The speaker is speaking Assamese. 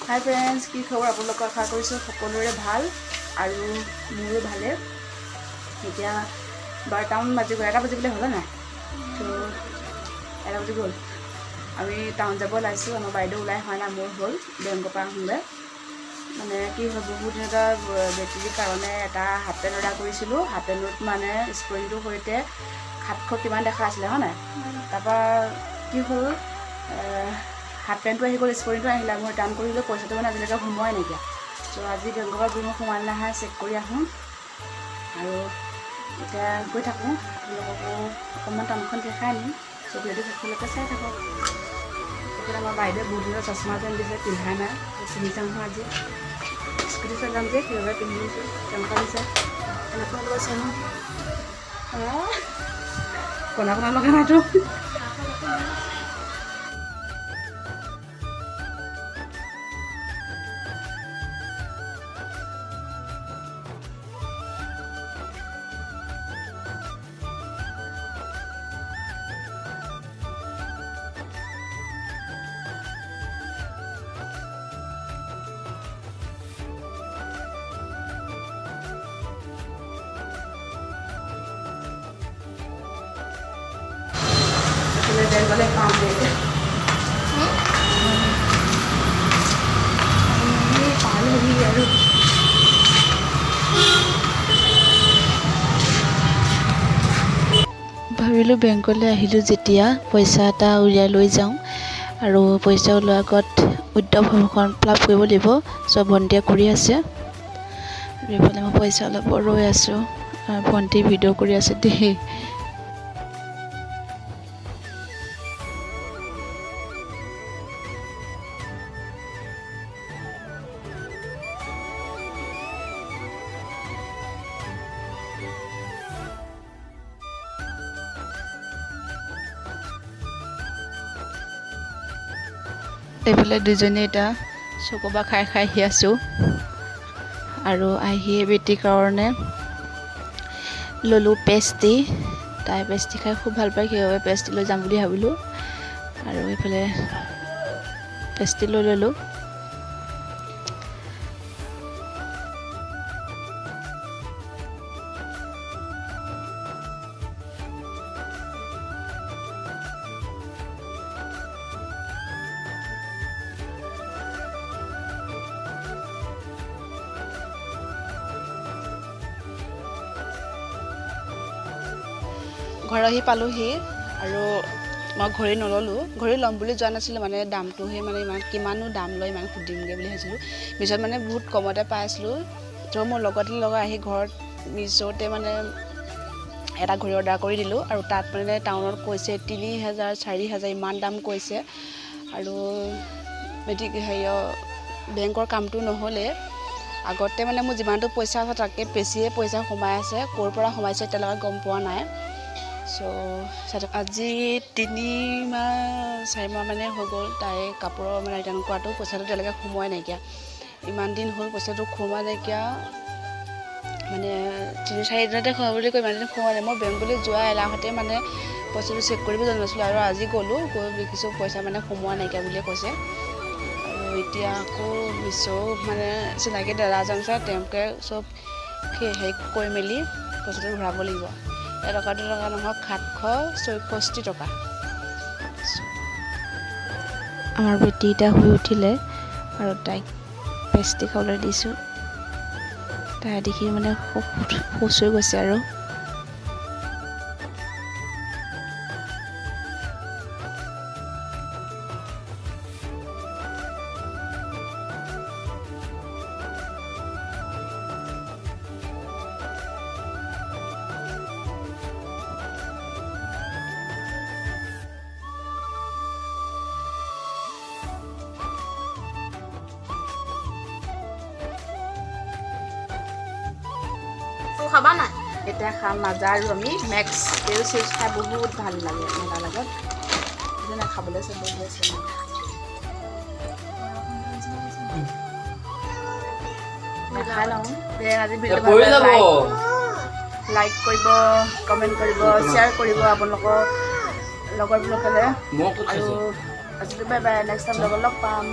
হাই ফ্ৰেণ্ডছ, কি খবৰ? আপোনালোকক আশা কৰিছোঁ সকলোৰে ভাল আৰু মোৰো ভালে। এতিয়া 12টামান বাজিব, 1টা বাজিবলৈ হ'লে নাই তো 1টা বাজি গ'ল। আমি টাউন যাব ওলাইছোঁ। আমাৰ বাইদেউ ওলাই হোৱা নাই, মোৰ হ'ল বেংকৰ পৰা আহোঁগৈ। মানে কি হয়, বহুত দিন এটা বেটেৰীৰ কাৰণে এটা হাফ পেণ্ট অৰ্ডাৰ কৰিছিলোঁ। হাফ পেণ্টত মানে স্পৰিংটোৰ সৈতে 700 কিমান দেখা আছিলে, হয় নাই? তাৰপৰা কি হ'ল, হাফ পেণ্টটো আহি গ'ল, স্পৰিংটো আহিলে। মই ৰিটাৰ্ণ কৰিলোঁ, পইচাটো মানে আজিলৈকে সোমোৱাই নাইকিয়া। চ' আজি বেংকৰ পৰা গৈ মই সোমাই নাহে চেক কৰি আহোঁ আৰু এতিয়া গৈ থাকোঁ। আপোনালোককো অকণমান টাউনখন দেখাই আনিম। চ' ভিডিঅ'টো শেষলৈকে চাই থাকক। এতিয়া আমাৰ বাইদেৱে বহুত দিনৰ চশমা যেন দিছে, পিন্ধাই নাই। চিনি চাওঁ নহয়, আজি স্কুটি চলাম যে সেইবাবে পিন্ধি দিছোঁ। তেনেকুৱা দিছে, এনেকুৱা লৈ চাওঁ কণা কণা লগা নাইতো। বেংকলে পাওঁগৈ পালোহি আৰু ভাবিলোঁ বেংকলৈ আহিলোঁ যেতিয়া পইচা এটা উলিয়াই লৈ যাওঁ আৰু পইচা ওলোৱাৰ আগত উদ্যম ফৰ্মখন ফিল আপ কৰিব লাগিব। চব ভণ্টিয়ে কৰি আছে আৰু এইফালে মই পইচা অলপ ৰৈ আছোঁ আৰু ভণ্টি ভিডিঅ' কৰি আছে দেই। এইফালে দুজনী এটা চকোবা খাই খাই আহি আছোঁ আৰু আহি বেটীৰ কাৰণে ল'লোঁ পেষ্ট্ৰি। তাই পেষ্ট্ৰি খাই খুব ভাল পায়, সেইবাবে পেষ্ট্ৰি লৈ যাম বুলি ভাবিলোঁ আৰু এইফালে পেষ্ট্ৰি লৈ ল'লোঁ। ঘৰ আহি পালোহি আৰু মই ঘড়ী নল'লোঁ। ঘড়ী ল'ম বুলি যোৱা নাছিলোঁ, মানে দামটোহে মানে কিমানো দাম লয় ইমান সুধিমগৈ বুলি ভাবিছিলোঁ। মিছত মানে বহুত কমতে পাই আছিলোঁ। ত' মোৰ লগতে আহি ঘৰত মিছ'তে মানে এটা ঘড়ী অৰ্ডাৰ কৰি দিলোঁ আৰু তাত মানে টাউনত কৈছে 3000 4000 ইমান দাম কৈছে আৰু বেংকৰ কামটো নহ'লে আগতে মানে মোৰ যিমানটো পইচা আছে তাতকৈ বেছিয়ে পইচা সোমাই আছে। ক'ৰ পৰা সোমাইছে এতিয়ালৈকে গম পোৱা নাই। চ' আজি 3 মাহ 4 মাহ মানে হৈ গ'ল তাই কাপোৰৰ মানে ৰিটাৰ্ণ কৰাটো। পইচাটো এতিয়ালৈকে সোমোৱাই নাইকিয়া। ইমান দিন হ'ল পইচাটো সোমোৱা নাইকিয়া, মানে 3-4 দিনতে সোমাব বুলি কৈ ইমান দিন সোমোৱা নাই। মই বেংকলৈ যোৱা এলাহতে মানে পইচাটো চেক কৰিব জনা নাছিলোঁ আৰু আজি গ'লোঁ, গৈ দেখিছোঁ পইচা মানে সোমোৱা নাইকিয়া বুলিয়ে কৈছে। আৰু এতিয়া আকৌ মিছ' মানে চিনাকি দাদা এজন আছে, তেওঁকে চব হেৰি কৰি মেলি পইচাটো ভৰাব লাগিব। 1 টকা 2 টকা নহওক 764 টকা। আমাৰ বেটী এতিয়া শুই উঠিলে আৰু তাইক পেষ্ট্ৰি খাবলৈ দিছোঁ। তাই দেখি মানে খুব খুচ হৈ গৈছে আৰু খাবা নাই? এতিয়া খাম মাজা আৰু আমি মেক্স তেল চিপছ খাই বহুত ভাল লাগে মেলাৰ লগত। সেইকাৰণে খাবলৈ চব বহি আছে। খাই লওঁ। আজি ভিডিঅ'টো ভাল লাগে লাইক কৰিব, কমেণ্ট কৰিব, শ্বেয়াৰ কৰিব আপোনালোকৰ লগৰবিলাকলৈ। আৰু আজিলৈ বাই বাই, নেক্সট টাইম লগ পাম।